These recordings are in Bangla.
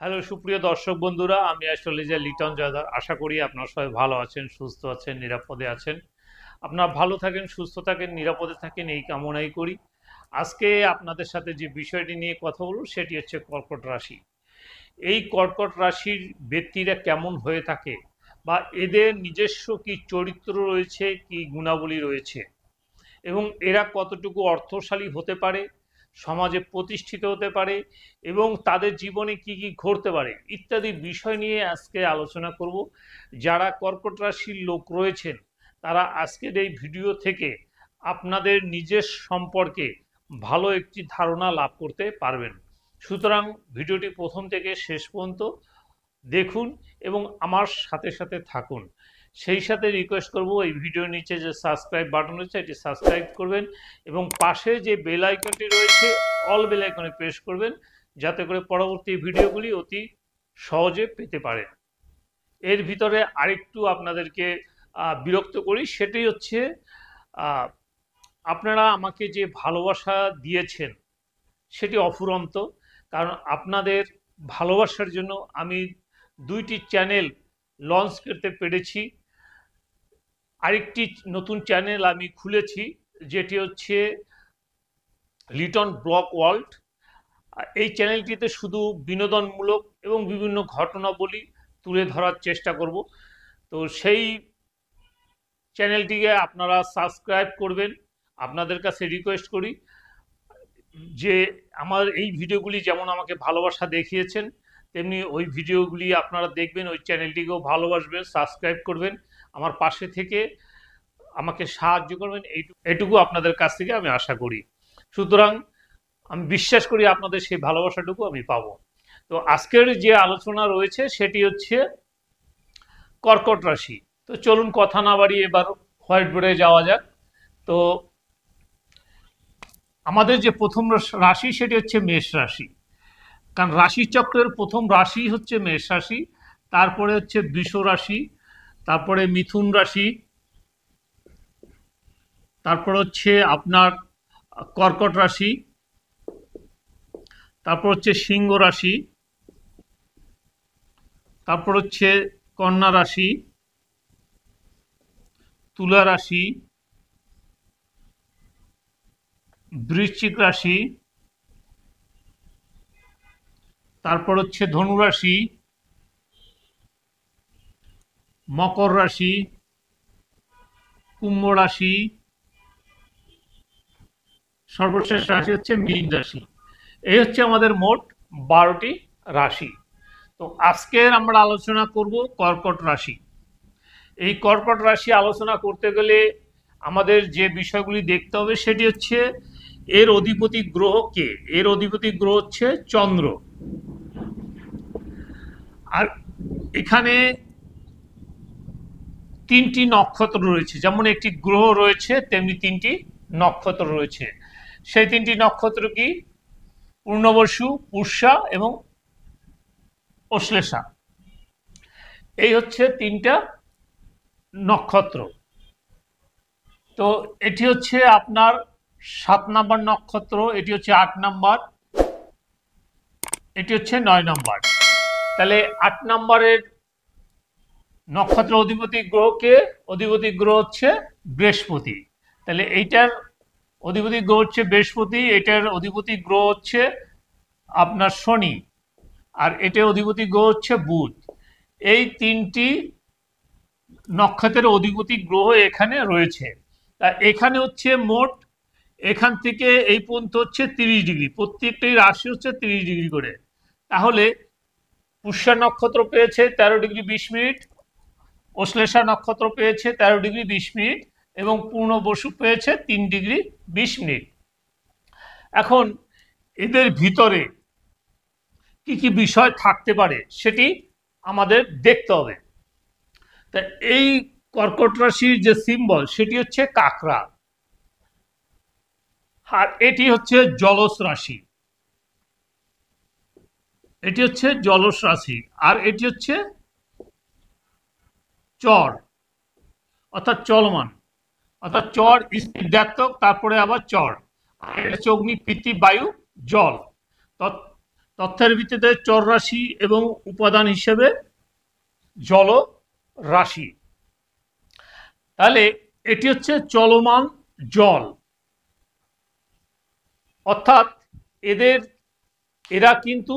হ্যালো সুপ্রিয় দর্শক বন্ধুরা, আমি অ্যাস্ট্রোলজার লিটন জয়দার। আশা করি আপনারা সবাই ভালো আছেন, সুস্থ আছেন, নিরাপদে আছেন। আপনারা ভালো থাকেন, সুস্থ থাকেন, নিরাপদে থাকেন, এই কামনাই করি। আজকে আপনাদের সাথে যে বিষয়টি নিয়ে কথা বলব সেটি হচ্ছে কর্কট রাশি। এই কর্কট রাশির ব্যক্তিরা কেমন হয়ে থাকে বা এদের নিজস্ব কি চরিত্র রয়েছে, কি গুণাবলী রয়েছে এবং এরা কতটুকু অর্থশালী হতে পারে, সমাজে প্রতিষ্ঠিত হতে পারে এবং তাদের জীবনে কি কি ঘটতে পারে ইত্যাদি বিষয় নিয়ে আজকে আলোচনা করব। যারা কর্কট রাশির লোক রয়েছেন তারা আজকের এই ভিডিও থেকে আপনাদের নিজের সম্পর্কে ভালো একটি ধারণা লাভ করতে পারবেন। সুতরাং ভিডিওটি প্রথম থেকে শেষ পর্যন্ত দেখুন এবং আমার সাথে সাথে থাকুন। সেই সাথে রিকোয়েস্ট করব, এই ভিডিওর নিচে যে সাবস্ক্রাইব বাটন রয়েছে এটি সাবস্ক্রাইব করবেন এবং পাশে যে বেল আইকনটি রয়েছে অল বেল আইকনে প্রেস করবেন, যাতে করে পরবর্তী ভিডিওগুলি অতি সহজে পেতে পারেন। এর ভিতরে আরেকটু আপনাদেরকে বিরক্ত করি, সেটি হচ্ছে আপনারা আমাকে যে ভালোবাসা দিয়েছেন সেটি অফুরন্ত। কারণ আপনাদের ভালোবাসার জন্য আমি 2টি চ্যানেল লঞ্চ করতে পেরেছি। আরেকটি নতুন চ্যানেল আমি খুলেছি, যেটি হচ্ছে লিটন ব্লগ ওয়ার্ল্ড। এই চ্যানেলটিতে শুধু বিনোদনমূলক এবং বিভিন্ন ঘটনাবলী তুলে ধরার চেষ্টা করব। তো সেই চ্যানেলটিকে আপনারা সাবস্ক্রাইব করবেন। আপনাদের কাছে রিকোয়েস্ট করি যে আমার এই ভিডিওগুলি যেমন আমাকে ভালোবাসা দেখিয়েছেন, তেমনি ওই ভিডিওগুলি আপনারা দেখবেন, ওই চ্যানেলটিকেও ভালোবাসবেন, সাবস্ক্রাইব করবেন, আমার পাশে থেকে আমাকে সাহায্য করবেন, এইটুকু আপনাদের কাছ থেকে আমি আশা করি। সুতরাং আমি বিশ্বাস করি আপনাদের সেই ভালোবাসাটুকু আমি পাবো। তো আজকের যে আলোচনা রয়েছে সেটি হচ্ছে কর্কট রাশি। তো চলুন কথা না বাড়িয়ে এবার হোয়াইট বোর্ডে যাওয়া যাক। তো আমাদের যে প্রথম রাশি সেটি হচ্ছে মেষ রাশি। কারণ রাশিচক্রের প্রথম রাশি হচ্ছে মেষ রাশি, তারপরে হচ্ছে বৃষ রাশি, তারপরে মিথুন রাশি, তারপর হচ্ছে আপনার কর্কট রাশি, তারপর হচ্ছে সিংহ রাশি, তারপর হচ্ছে কন্যা রাশি, তুলা রাশি, বৃশ্চিক রাশি, তারপর হচ্ছে ধনু রাশি, মকর রাশি, কুম্ভ রাশি, সর্বশেষ রাশি হচ্ছে মীন রাশি। এই হচ্ছে আমাদের মোট 12টি রাশি। তো আজকের আমরা আলোচনা করব কর্কট রাশি। এই কর্কট রাশি আলোচনা করতে গেলে আমাদের যে বিষয়গুলি দেখতে হবে সেটি হচ্ছে এর অধিপতি গ্রহ কে। এর অধিপতি গ্রহ হচ্ছে চন্দ্র। আর এখানে 3টি নক্ষত্র রয়েছে, যেমন একটি গ্রহ রয়েছে তেমনি 3টি নক্ষত্র রয়েছে। সেই 3টি নক্ষত্র কি? পূর্ণবসু, পুষ্যা এবং অশ্লেষা। এই হচ্ছে 3টা নক্ষত্র। তো এটি হচ্ছে আপনার 7 নম্বর নক্ষত্র, এটি হচ্ছে 8 নম্বর, এটি হচ্ছে 9 নম্বর। তাহলে 8 নম্বরের নক্ষত্র অধিপতি গ্রহকে, অধিপতি গ্রহ হচ্ছে বৃহস্পতি। তাহলে এইটার অধিপতি গ্রহ হচ্ছে বৃহস্পতি, এটার অধিপতি গ্রহ হচ্ছে আপনার শনি, আর এটার অধিপতি গ্রহ হচ্ছে বুধ। এই 3টি নক্ষত্রের অধিপতি গ্রহ এখানে রয়েছে। তা এখানে হচ্ছে মোট এখান থেকে এই পর্যন্ত হচ্ছে 30 ডিগ্রি, প্রত্যেকটি রাশি হচ্ছে 30 ডিগ্রি করে। তাহলে পুষ্যা নক্ষত্র পেয়েছে 13 ডিগ্রি 20 মিনিট, অশ্লেষা নক্ষত্র পেয়েছে 13 ডিগ্রি 20 মিনিট এবং পূর্ণবসু পেয়েছে 3 ডিগ্রি 20 মিনিট। এখন এদের ভিতরে কি কি বিষয় থাকতে পারে সেটি আমাদের দেখতে হবে। তা এই কর্কট রাশির যে সিম্বল সেটি হচ্ছে কাকড়া, আর এটি হচ্ছে জলজ রাশি, এটি হচ্ছে জলজ রাশি, আর এটি হচ্ছে চর অর্থাৎ চলমান, অর্থাৎ চর স্থিরদাত্মক, তারপরে আবার চর, অগ্নি, পৃথিবী, বায়ু, জল। তথ্যের ভিত্তিতে চর রাশি এবং উপাদান হিসেবে জল রাশি। তাহলে এটি হচ্ছে চলমান জল, অর্থাৎ এরা কিন্তু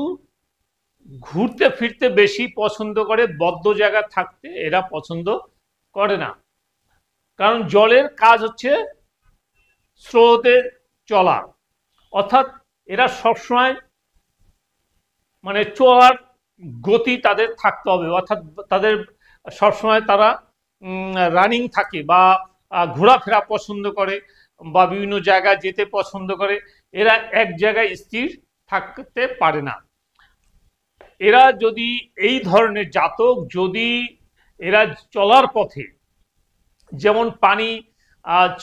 ঘুরতে ফিরতে বেশি পছন্দ করে, বদ্ধ জায়গায় থাকতে এরা পছন্দ করে না। কারণ জলের কাজ হচ্ছে স্রোতে চলা, অর্থাৎ এরা সবসময় মানে চলার গতি তাদের থাকতে হবে, অর্থাৎ তাদের সবসময় তারা রানিং থাকে বা ঘোরাফেরা পছন্দ করে বা বিভিন্ন জায়গায় যেতে পছন্দ করে। এরা এক জায়গায় স্থির থাকতে পারে না। এরা যদি এই ধরনের জাতক, যদি এরা চলার পথে, যেমন পানি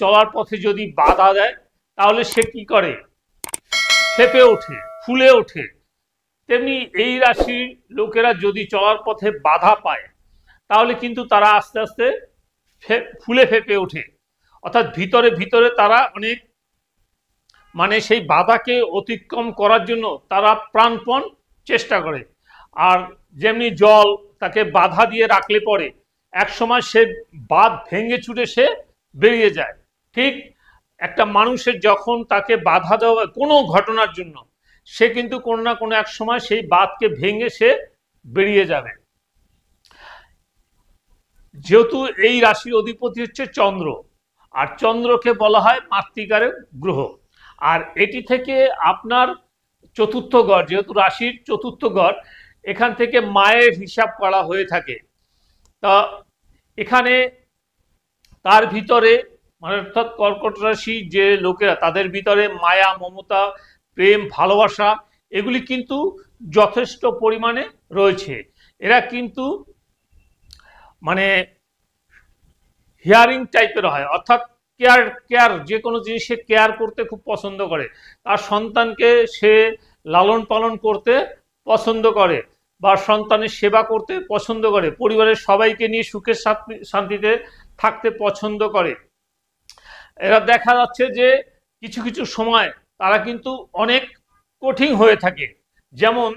চলার পথে যদি বাধা দেয় তাহলে সে কি করে, ফেঁপে ওঠে, ফুলে ওঠে। তেমনি এই রাশির লোকেরা যদি চলার পথে বাধা পায় তাহলে কিন্তু তারা আস্তে আস্তে ফুলে ফেঁপে ওঠে, অর্থাৎ ভিতরে ভিতরে তারা অনেক মানে সেই বাধাকে অতিক্রম করার জন্য তারা প্রাণপণ চেষ্টা করে। আর যেমনি জল তাকে বাধা দিয়ে রাখলে পরে এক সময় সে বাঁধ ভেঙে ছুটে সে বেরিয়ে যায়, ঠিক একটা মানুষের যখন তাকে বাধা দেওয়া হয় কোনো ঘটনার জন্য, সে কিন্তু কোনো না কোনো এক সময় সেই বাঁধকে ভেঙে সে বেরিয়ে যাবে। যেহেতু এই রাশির অধিপতি হচ্ছে চন্দ্র, আর চন্দ্রকে বলা হয় মাতৃকারক গ্রহ, আর এটি থেকে আপনার চতুর্থ ঘর, যেহেতু রাশির চতুর্থ ঘর, এখান থেকে মায়ের হিসাব করা হয়ে থাকে। তা এখানে তার ভিতরে মানে অর্থাৎ কর্কট রাশি যে লোকেরা, তাদের ভিতরে মায়া, মমতা, প্রেম, ভালোবাসা এগুলি কিন্তু যথেষ্ট পরিমাণে রয়েছে। এরা কিন্তু মানে হিয়ারিং টাইপের হয়, অর্থাৎ কেয়ার যে কোনো জিনিসে কেয়ার করতে খুব পছন্দ করে। তার সন্তানকে সে লালন পালন করতে পছন্দ করে বা সন্তানের সেবা করতে পছন্দ করে, পরিবারের সবাইকে নিয়ে সুখে শান্তিতে থাকতে পছন্দ করে। এরা দেখা যাচ্ছে যে কিছু কিছু সময় তারা কিন্তু অনেক কঠিন হয়ে থাকে। যেমন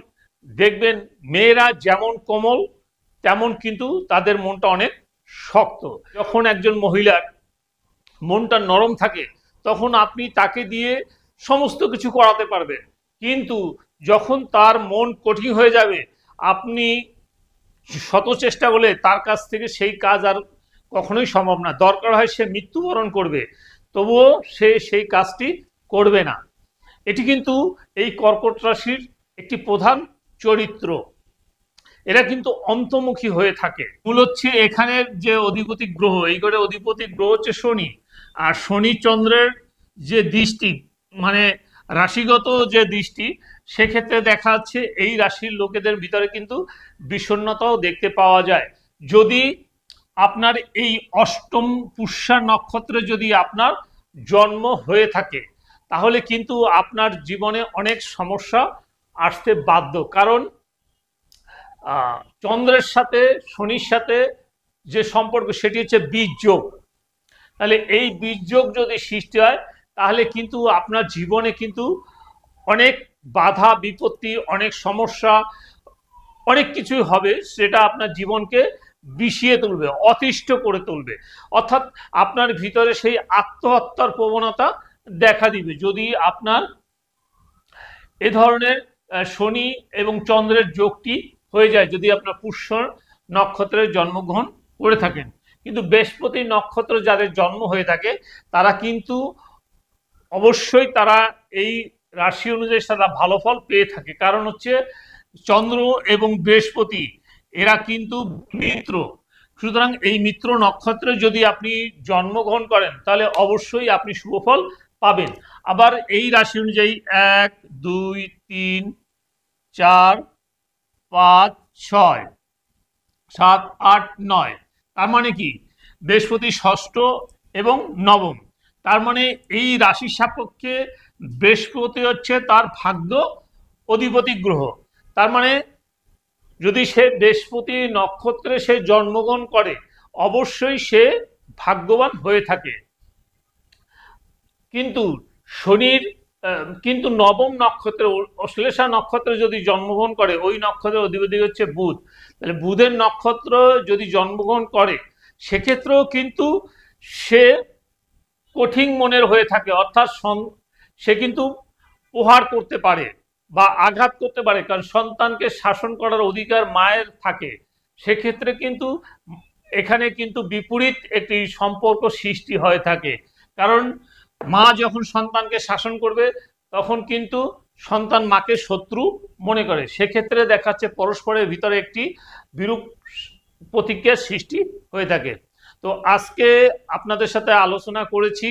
দেখবেন মেয়েরা যেমন কোমল তেমন কিন্তু তাদের মনটা অনেক শক্ত। যখন একজন মহিলার মনটা নরম থাকে তখন আপনি তাকে দিয়ে সমস্ত কিছু করাতে পারবেন, কিন্তু যখন তার মন কঠিন হয়ে যাবে আপনি শত চেষ্টা করলে তার কাছ থেকে সেই কাজ আর কখনোই সম্ভব না। দরকার হয় সে মৃত্যুবরণ করবে, তবুও সে সেই কাজটি করবে না। এটি কিন্তু এই কর্কট রাশির একটি প্রধান চরিত্র। এরা কিন্তু অন্তর্মুখী হয়ে থাকে। মূল হচ্ছে এখানের যে অধিপতি গ্রহ, এই ঘরে অধিপতি গ্রহ হচ্ছে শনি, আর শনি চন্দ্রের যে দৃষ্টি মানে রাশিগত যে দৃষ্টি, সেক্ষেত্রে দেখা যাচ্ছে এই রাশির লোকেদের ভিতরে কিন্তু বিষণ্ণতাও দেখতে পাওয়া যায়। যদি আপনার এই অষ্টম পুষ্যা নক্ষত্রে যদি আপনার জন্ম হয়ে থাকে তাহলে কিন্তু আপনার জীবনে অনেক সমস্যা আসতে বাধ্য। কারণ চন্দ্রের সাথে শনির সাথে যে সম্পর্ক সেটি হচ্ছে বীজ যোগ। তাহলে এই বীজ যোগ যদি সৃষ্টি হয় তাহলে কিন্তু আপনার জীবনে কিন্তু অনেক বাধা বিপত্তি, অনেক সমস্যা, অনেক কিছুই হবে, সেটা আপনার জীবনকে বিষিয়ে তুলবে, অতিষ্ঠ করে তুলবে। অর্থাৎ আপনার ভিতরে সেই আত্মহত্যার প্রবণতা দেখা দিবে যদি আপনার এ ধরনের শনি এবং চন্দ্রের যোগটি হয়ে যায়, যদি আপনার পুষ্য নক্ষত্রে জন্মগ্রহণ করে থাকেন। কিন্তু বৃহস্পতি নক্ষত্র যাদের জন্ম হয়ে থাকে তারা কিন্তু অবশ্যই তারা এই রাশি অনুযায়ী তারা ভালো ফল পেয়ে থাকে। কারণ হচ্ছে চন্দ্র এবং বৃহস্পতি এরা কিন্তু মিত্র, সুতরাং এই মিত্র নক্ষত্রে যদি আপনি জন্মগ্রহণ করেন তাহলে অবশ্যই আপনি শুভফল পাবেন। আবার এই রাশি অনুযায়ী 1 2 3 4 5 6 7 8 9, তার মানে কি বৃহস্পতি ষষ্ঠ এবং নবম, তার মানে এই রাশির সাপেক্ষে বৃহস্পতি হচ্ছে তার ভাগ্য অধিপতি গ্রহ। তার মানে যদি সে বৃহস্পতি নক্ষত্রে সে জন্মগ্রহণ করে অবশ্যই সে ভাগ্যবান হয়ে থাকে। কিন্তু শনির কিন্তু নবম নক্ষত্রে অশ্লেষা নক্ষত্রে যদি জন্মগ্রহণ করে, ওই নক্ষত্রের অধিপতি হচ্ছে বুধ। তাহলে বুধের নক্ষত্র যদি জন্মগ্রহণ করে, সেক্ষেত্রেও কিন্তু সে কঠিন মনের হয়ে থাকে, অর্থাৎ সে কিন্তু প্রহার করতে পারে বা আঘাত করতে পারে, কারণ সন্তানকে শাসন করার অধিকার মায়ের থাকে। সেক্ষেত্রে কিন্তু এখানে কিন্তু বিপরীত একটি সম্পর্ক সৃষ্টি হয়ে থাকে, কারণ মা যখন সন্তানকে শাসন করবে তখন কিন্তু সন্তান মাকে শত্রু মনে করে। সেক্ষেত্রে দেখাচ্ছে পরস্পরের ভিতরে একটি বিরূপ প্রতিক্রিয়ার সৃষ্টি হয়ে থাকে। তো আজকে আপনাদের সাথে আলোচনা করেছি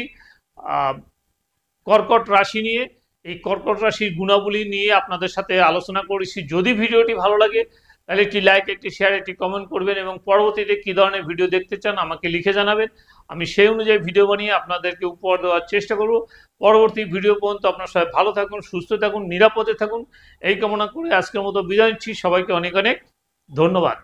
কর্কট রাশি নিয়ে। এই কর্কট রাশির গুণাবলী নিয়ে আপনাদের সাথে আলোচনা করেছি। যদি ভিডিওটি ভালো লাগে তাহলে একটি লাইক, একটি শেয়ার, একটি কমেন্ট করবেন এবং পরবর্তীতে কী ধরনের ভিডিও দেখতে চান আমাকে লিখে জানাবেন। আমি সেই অনুযায়ী ভিডিও বানিয়ে আপনাদেরকে উপহার দেওয়ার চেষ্টা করব। পরবর্তী ভিডিও পর্যন্ত আপনার সবাই ভালো থাকুন, সুস্থ থাকুন, নিরাপদে থাকুন, এই কামনা করে আজকের মতো বিদায় নিচ্ছি। সবাইকে অনেক অনেক ধন্যবাদ।